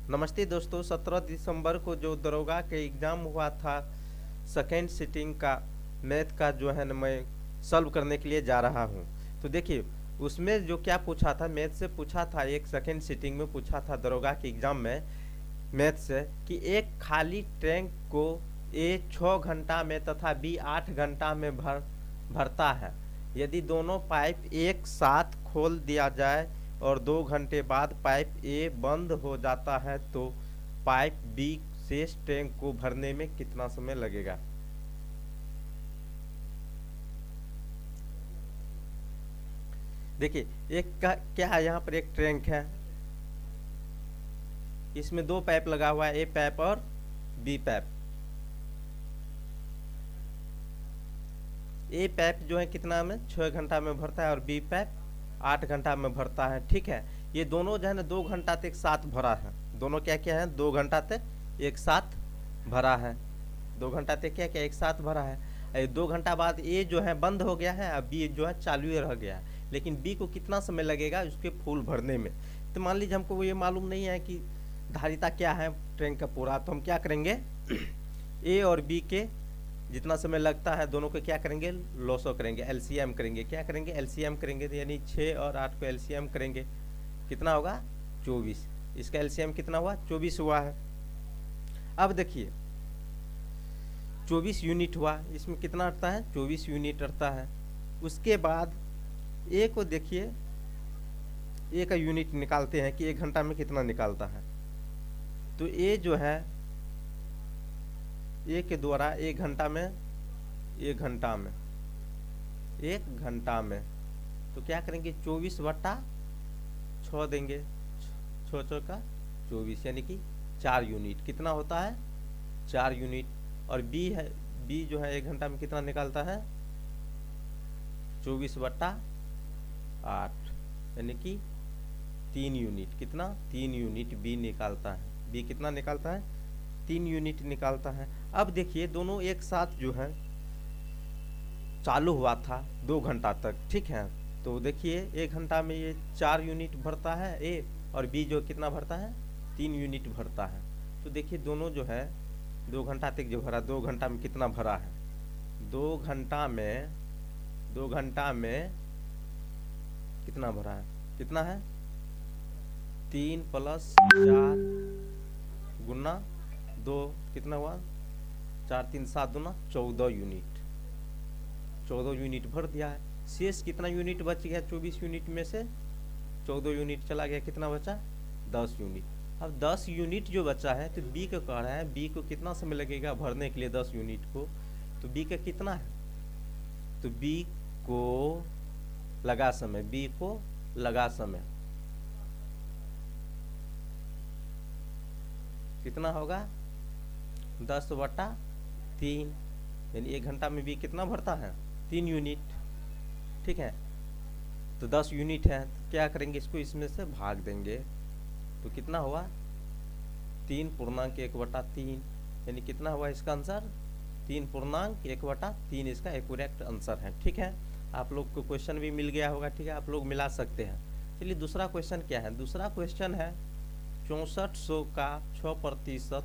नमस्ते दोस्तों। 17 दिसंबर को जो दरोगा के एग्ज़ाम हुआ था, सेकेंड सिटिंग का मैथ का जो है ना, मैं सॉल्व करने के लिए जा रहा हूँ। तो देखिए, उसमें जो क्या पूछा था, मैथ से पूछा था, एक सेकेंड सिटिंग में पूछा था दरोगा के एग्ज़ाम में मैथ से कि एक खाली टैंक को ए 6 घंटा में तथा बी 8 घंटा में भरता है। यदि दोनों पाइप एक साथ खोल दिया जाए और 2 घंटे बाद पाइप ए बंद हो जाता है तो पाइप बी शेष टैंक को भरने में कितना समय लगेगा। देखिए, एक का क्या है, यहाँ पर एक टैंक है, इसमें 2 पाइप लगा हुआ है, ए पाइप और बी पाइप। ए पाइप जो है कितना में 6 घंटा में भरता है और बी पाइप 8 घंटा में भरता है। ठीक है, ये दोनों जो है ना 2 घंटा तक साथ भरा है। दोनों क्या क्या है, 2 घंटा तक एक साथ भरा है। 2 घंटा तक क्या क्या एक साथ भरा है। 2 घंटा बाद ए जो है बंद हो गया है और बी जो है चालू ही रह गया है। लेकिन बी को कितना समय लगेगा उसके फुल भरने में। तो मान लीजिए हमको ये मालूम नहीं है कि धारिता क्या है ट्रैंक का पूरा, तो हम क्या करेंगे ए और बी के जितना समय लगता है दोनों को क्या करेंगे, लॉसो करेंगे, एलसीएम करेंगे। क्या करेंगे, एलसीएम करेंगे, तो यानी 6 और 8 को एलसीएम करेंगे, कितना होगा 24। इसका एलसीएम कितना हुआ, 24 हुआ है। अब देखिए 24 यूनिट हुआ, इसमें कितना अटता है, 24 यूनिट अटता है। उसके बाद ए को देखिए, ए का यूनिट निकालते हैं कि 1 घंटा में कितना निकालता है। तो ए जो है, ए के द्वारा 1 घंटा में, 1 घंटा में, 1 घंटा में तो क्या करेंगे 24/6 देंगे, 6 का 24 यानी कि 4 यूनिट कितना होता है, 4 यूनिट। और बी है, बी जो है 1 घंटा में कितना निकालता है, 24/8 यानी कि 3 यूनिट। कितना, 3 यूनिट बी निकालता है। बी कितना निकालता है, 3 यूनिट निकालता है। अब देखिए दोनों एक साथ जो है चालू हुआ था 2 घंटा तक। ठीक है, तो देखिए 1 घंटा में ये 4 यूनिट भरता है ए, और बी जो कितना भरता है, 3 यूनिट भरता है। तो देखिए दोनों जो है 2 घंटा तक जो भरा, 2 घंटा में कितना भरा है, 2 घंटा में, 2 घंटा में कितना भरा है, कितना है 3 + 4 गुना 2 कितना हुआ, 4 3 7 दूना 14 यूनिट, 14 यूनिट भर दिया है। शेष कितना यूनिट बच गया, 24 यूनिट में से 14 यूनिट चला गया, कितना बचा 10 यूनिट। अब 10 यूनिट जो बचा है तो बी को कह रहा है, बी को कितना समय लगेगा भरने के लिए 10 यूनिट को। तो बी का कितना है, तो बी को लगा समय, बी को लगा समय कितना होगा 10/3 यानी 1 घंटा में बी कितना भरता है, 3 यूनिट। ठीक है, तो 10 यूनिट है, तो क्या करेंगे इसको इसमें से भाग देंगे, तो कितना हुआ 3.1/3 यानी कितना हुआ इसका आंसर, 3.1/3 इसका एक्यूरेट आंसर है। ठीक है, आप लोग को क्वेश्चन भी मिल गया होगा। ठीक है, आप लोग मिला सकते हैं। चलिए दूसरा क्वेश्चन क्या है, दूसरा क्वेश्चन है 6400 का 6%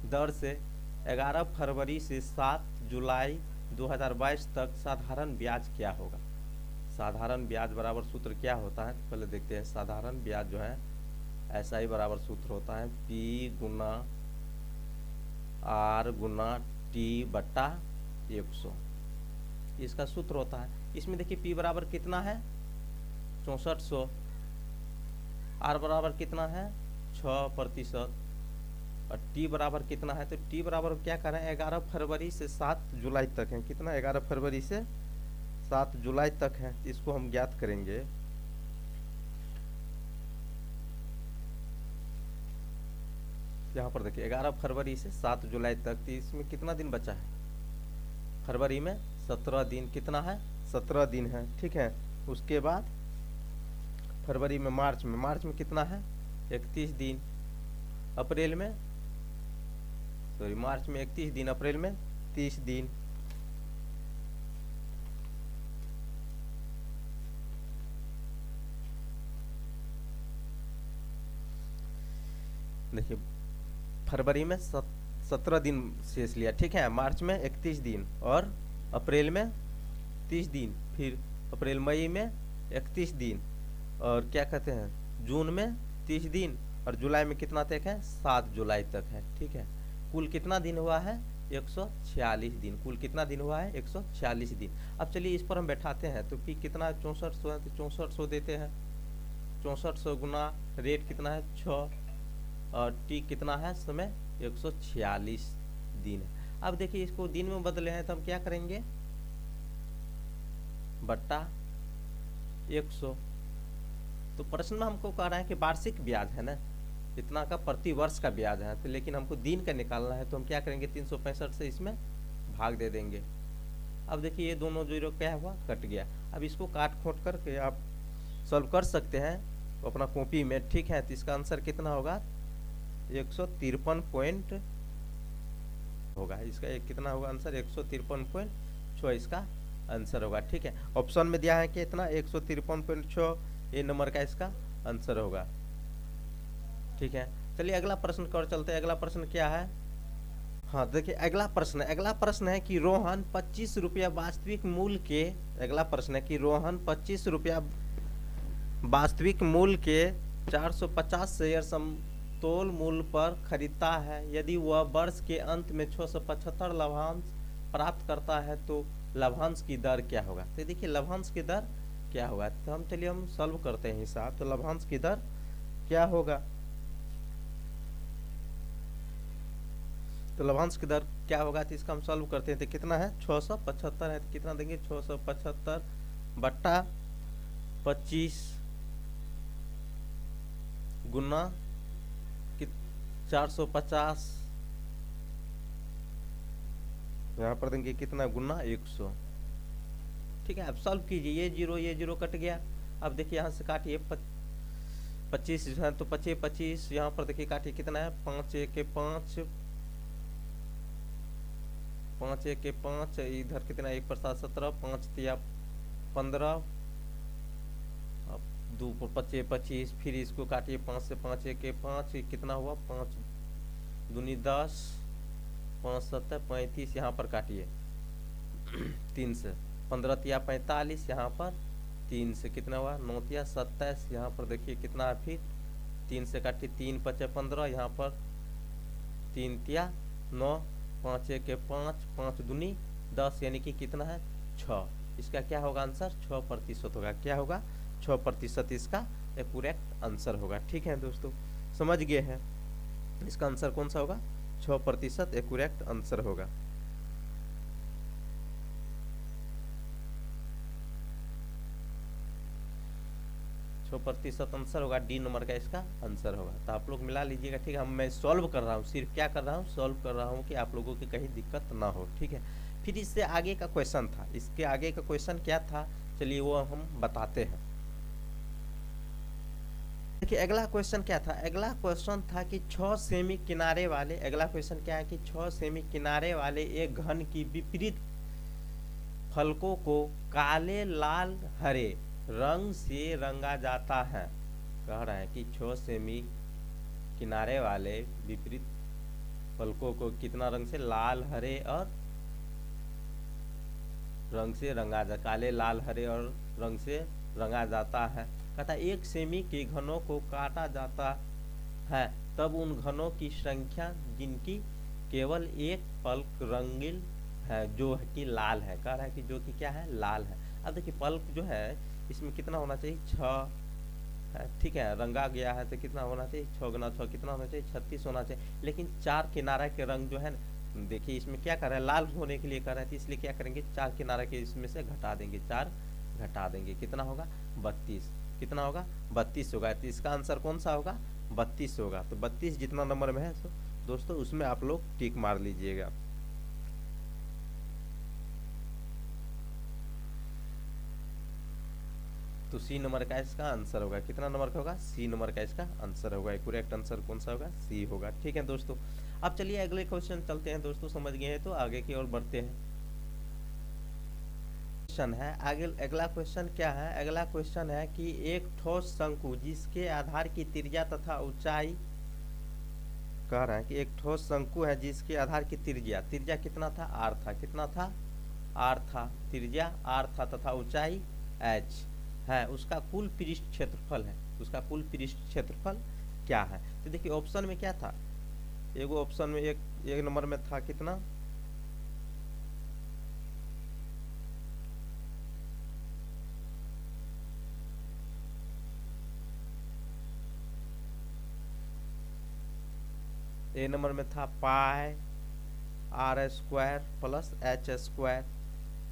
दर से 11 फरवरी से 7 जुलाई 2022 तक साधारण ब्याज क्या होगा। साधारण ब्याज बराबर सूत्र क्या होता है, पहले देखते हैं। साधारण ब्याज जो है ऐसा ही बराबर सूत्र होता है, P गुना R गुना T/100, इसका सूत्र होता है। इसमें देखिए P बराबर कितना है 6400, R बराबर कितना है 6% और T बराबर कितना है, तो T बराबर क्या कर रहे हैं 11 फरवरी से 7 जुलाई तक है। कितना, 11 फरवरी से 7 जुलाई तक है। इसको हम ज्ञात करेंगे। यहाँ पर देखिए 11 फरवरी से 7 जुलाई तक, तो इसमें कितना दिन बचा है, फरवरी में 17 दिन, कितना है 17 दिन है। ठीक है, उसके बाद फरवरी में, मार्च में कितना है 31 दिन, अप्रैल में, सॉरी मार्च में 31 दिन, अप्रैल में 30 दिन। देखिए फरवरी में 17 दिन शेष लिया, ठीक है। मार्च में 31 दिन और अप्रैल में 30 दिन, फिर अप्रैल मई में 31 दिन और क्या कहते हैं जून में 30 दिन और जुलाई में कितना तक है 7 जुलाई तक है, ठीक है। कुल कितना दिन हुआ है 146 दिन। कुल कितना दिन हुआ है 146 दिन। अब चलिए इस पर हम बैठाते हैं तो पी कितना 6400 है तो 6400 देते हैं। 6400 गुना रेट कितना है 6 और टी कितना है समय 146 दिन है। अब देखिए इसको दिन में बदले हैं तो हम क्या करेंगे बट्टा 100। तो प्रश्न में हमको कह रहा है कि वार्षिक ब्याज है ना, इतना का प्रति वर्ष का ब्याज है, तो लेकिन हमको दिन का निकालना है तो हम क्या करेंगे 365 से इसमें भाग दे देंगे। अब देखिए ये दोनों जीरो क्या हुआ कट गया। अब इसको काट खोट करके आप सॉल्व कर सकते हैं अपना कॉपी में, ठीक है। तो इसका आंसर कितना होगा 153 पॉइंट होगा। इसका एक कितना होगा आंसर 153.6 इसका आंसर होगा, ठीक है। ऑप्शन में दिया है कि इतना 153.6 ये नंबर का इसका आंसर होगा, ठीक है। चलिए अगला प्रश्न कर चलते हैं। अगला प्रश्न क्या है, हाँ देखिए अगला प्रश्न है कि रोहन 25 रुपया वास्तविक मूल्य के, अगला प्रश्न है कि रोहन 25 रुपया वास्तविक मूल्य के 450 शेयर समतोल मूल्य पर खरीदता है। यदि वह वर्ष के अंत में 675 लाभांश प्राप्त करता है तो लाभांश की दर क्या होगा। तो देखिए लाभांश की दर क्या होगा, तो हम चलिए हम सॉल्व करते हैं हिसाब। तो लाभांश की दर क्या होगा, तो लाभांश की दर क्या होगा तो इसका हम सॉल्व करते हैं। तो कितना है 675 है तो कितना देंगे 675 बट्टा 25 गुना 450, यहाँ पर देंगे कितना गुना 100, ठीक है। अब सॉल्व कीजिए, ये जीरो कट गया। अब देखिए यहाँ से काटिए 25 है तो 25 यहाँ पर देखिए काटिए कितना है 5 1 5 5 1 5, इधर कितना 1 पर 7 17, 5 तिया 15, अब 2 पर 25 25, फिर इसको काटिए 5 से 5 1 5, कितना हुआ 5 दूनी 10, 5 7 35, यहाँ पर काटिए 3 से 15 तिया 45, यहाँ पर 3 से कितना हुआ 9 तिया 27, यहाँ पर देखिए कितना है फिर 3 से काटिए 3 5 15, यहाँ पर 3 तिया 9, 5 1 5, 5 दूनी 10, यानी कि कितना है 6। इसका क्या होगा आंसर 6% होगा। क्या होगा 6% इसका एक्यूरेट आंसर होगा, ठीक है दोस्तों, समझ गए हैं। इसका आंसर कौन सा होगा 6% एक्यूरेट आंसर होगा। प्रतिशत आंसर होगा, डी नंबर का इसका आंसर होगा। तो आप लोग मिला लीजिएगा, ठीक है। हम मैं सॉल्व कर रहा हूँ, सिर्फ क्या कर रहा हूँ सॉल्व कर रहा हूँ कि आप लोगों की कहीं दिक्कत ना हो, ठीक है। फिर इससे आगे का क्वेश्चन था, इसके आगे का क्वेश्चन क्या था चलिए वो हम बताते हैं। देखिए अगला क्वेश्चन क्या था, अगला क्वेश्चन था कि 6 सेमी किनारे वाले, अगला क्वेश्चन क्या है कि 6 सेमी किनारे वाले एक घन की विपरीत फलकों को काले लाल हरे रंग से रंगा जाता है। कह रहा है कि 6 सेमी किनारे वाले विपरीत फलकों को कितना रंग से लाल हरे और रंग से रंगा जा, काले लाल हरे और रंग से रंगा जाता है। कहता 1 सेमी के घनों को काटा जाता है तब उन घनों की संख्या जिनकी केवल एक पल्प रंगीन है जो कि लाल है। कह रहा है कि जो कि क्या है लाल है। अब देखिए पल्प जो है इसमें कितना होना चाहिए 6 है, ठीक है। रंगा गया है तो कितना होना चाहिए 6 गुना 6 कितना होना चाहिए 36 होना चाहिए। लेकिन 4 किनारा के रंग जो है ना देखिए इसमें क्या कर रहा है लाल होने के लिए कर रहा है, तो इसलिए क्या करेंगे 4 किनारा के इसमें से घटा देंगे, 4 घटा देंगे, कितना होगा 32, कितना होगा 32 होगा। तो इसका आंसर कौन सा होगा 32 होगा। तो 32 जितना नंबर में है तो दोस्तों उसमें आप लोग टिक मार लीजिएगा। तो सी नंबर का इसका आंसर होगा, कितना नंबर का होगा सी नंबर का इसका आंसर होगा। करेक्ट आंसर कौन सा होगा सी होगा, ठीक है दोस्तों। अब चलिए अगले क्वेश्चन चलते हैं दोस्तों, समझ गए हैं तो आगे की ओर बढ़ते हैं। क्वेश्चन है आगे, अगला क्वेश्चन क्या है, अगला क्वेश्चन है कि एक ठोस शंकु जिसके आधार की त्रिज्या तथा ऊंचाई कह रहे हैं कि एक ठोस शंकु है जिसके आधार की त्रिज्या त्रिज्या कितना था, आर था, कितना था, आर था, त्रिज्या आर था तथा ऊंचाई एच है, उसका कुल पृष्ठ क्षेत्रफल है, उसका कुल पृष्ठ क्षेत्रफल क्या है। तो देखिए ऑप्शन में क्या था, एगो ऑप्शन में एक नंबर में था कितना, ए नंबर में था pi r square plus H square,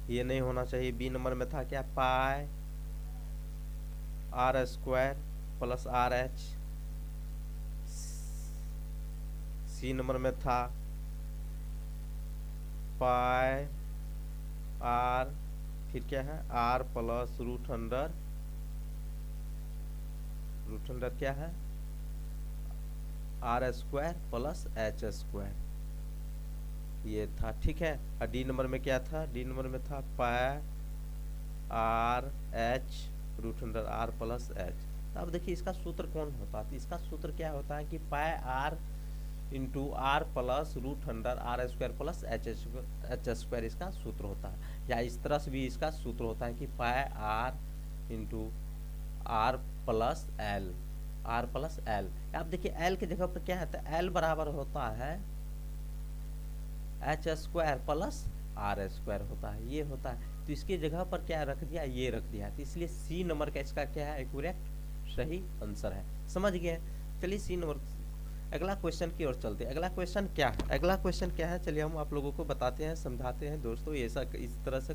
ये नहीं होना चाहिए। बी नंबर में था क्या, pi r square plus r h. C number में था पाई आर, फिर क्या है, आर प्लस रूट अंडर क्या है, R square plus H square, ये था। ठीक है। और डी नंबर में क्या था, डी नंबर में था pi r h root under r plus h. तो अब देखिए इसका सूत्र कौन होता है, तो इसका सूत्र क्या होता है कि pi r into r plus root under r square plus H square इसका सूत्र होता है। या इस तरह से भी इसका सूत्र होता है कि pi r into r plus l, r plus l. आप देखिए एल की जगह पर क्या है, तो एल बराबर होता है H square plus R square होता है, ये होता है। तो इसकी जगह पर क्या रख दिया, ये रख दिया, तो इसलिए सी नंबर का इसका क्या है, एक्यूरेट सही आंसर है। समझ गए। चलिए सी नंबर, अगला क्वेश्चन की ओर चलते हैं। अगला क्वेश्चन क्या है, अगला क्वेश्चन क्या है, चलिए हम आप लोगों को बताते हैं, समझाते हैं दोस्तों। ऐसा इस तरह से